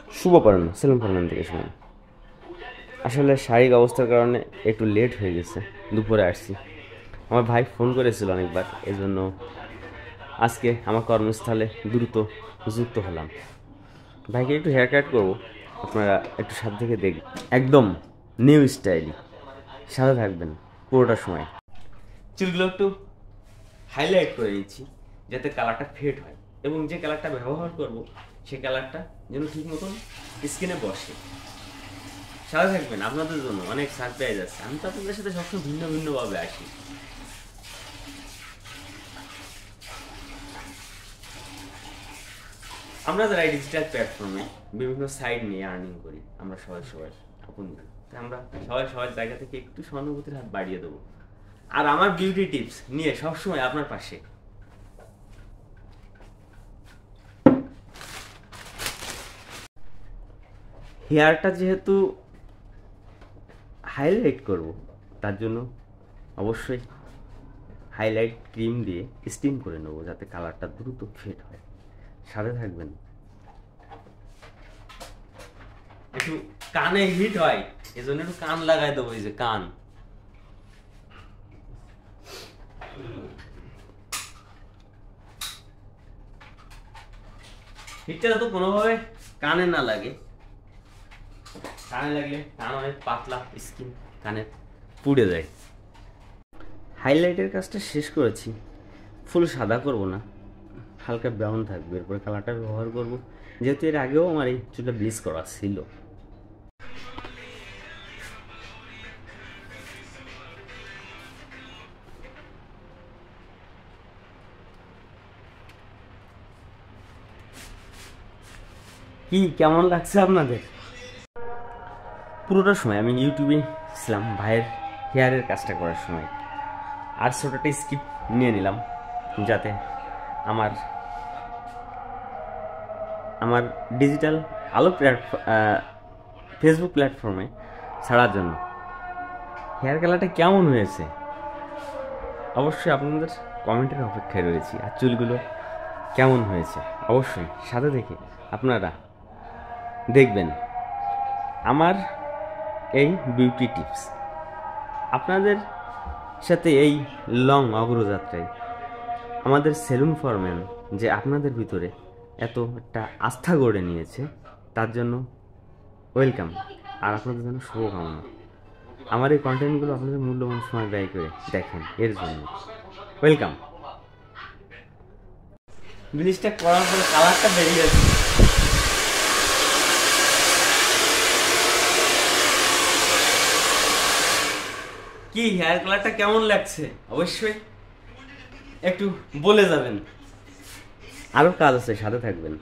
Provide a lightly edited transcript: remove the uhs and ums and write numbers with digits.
শুভ পড়ানো সেলুন পড়ানো থেকে শুনুন। আসলে শারীরিক অবস্থার কারণে একটু লেট হয়ে গেছে, দুপুরে আসছি। আমার ভাই ফোন করেছিল অনেকবার, এই জন্য আজকে আমার কর্মস্থলে দ্রুত যুক্ত হলাম। ভাইকে একটু হেয়ার কাট করবো, আপনারা একটু সাথে থেকে দেখবেন। একদম নিউ স্টাইল, সাথে থাকবেন পুরোটা সময়। চুলগুলো একটু হাইলাইট করে নিচ্ছি যাতে কালারটা ফেড হয়, এবং যে কালারটা ব্যবহার করব সেই কালারটা যেন ঠিক মতন স্কিনে বসে। সাথে থাকবেন, আপনাদের জন্য অনেক সারপ্রাইজ আছে। আমি তো আপনাদের সাথে সবসময় ভিন্ন ভিন্নভাবে আসি। আমরা যারা এই ডিজিটাল প্ল্যাটফর্মে বিভিন্ন সাইড নিয়ে আর্নিং করি, আমরা সবাই আপন, তাই আমরা সবার জায়গা থেকে একটু সহানুভূতির হাত বাড়িয়ে দেবো, আর আমার বিউটি টিপস নিয়ে সবসময় আপনার পাশে। হেয়ারটা যেহেতু হাইলাইট করব, তার জন্য অবশ্যই হাইলাইট ক্রিম দিয়ে স্টিম করে নেবো যাতে কালারটা দ্রুত ফেড হয়। সাথে থাকবেন। একটু কানে হিট হয়, এজন্য একটু কান লাগাই দেবো, এই যে কান। হিটটা যাতে কোনোভাবে কানে না লাগে। কানে লাগলে কান অনেক পাতলা, স্কিন কানে পুড়ে যায়। হাইলাইটের কাজটা শেষ করেছি, ফুল সাদা করব না, হালকা ব্রাউন থাকবে। এরপরে কালারটা ব্যবহার করব, যেহেতু এর আগেও আমার এই চুলটা ব্লিচ করা ছিল। কি কেমন লাগছে আপনাদের? পুরোটা সময় আমি ইউটিউবে ছিলাম ভাইয়ের হেয়ারের কাজটা করার সময়, আর ছোটটা স্কিপ নিয়ে নিলাম যাতে আমার ডিজিটাল আলো ফেসবুক প্ল্যাটফর্মে ছাড়ার জন্য। হেয়ার কালারটা কেমন হয়েছে অবশ্যই আপনাদের কমেন্টের অপেক্ষায় রয়েছি, আর চুলগুলো কেমন হয়েছে অবশ্যই সাথে থেকে আপনারা দেখবেন আমার এই বিউটি টিপস। আপনাদের সাথে এই লং অগ্রযাত্রায় আমাদের সেলুন ফরম্যান যে আপনাদের ভিতরে এত একটা আস্থা গড়ে নিয়েছে, তার জন্য ওয়েলকাম, আর আপনাদের জন্য শুভকামনা। আমার এই কন্টেন্টগুলো আপনাদের মূল্যবান সময় ব্যয় করে দেখেন, এর জন্য ওয়েলকাম। ব্লিচটা করার পরে কালারটা বেরিয়ে গেছে। কি হেয়ার কালারটা কেমন লাগছে অবশ্যই একটু বলে যাবেন। আরো কাজ আছে, সাথে থাকবেন।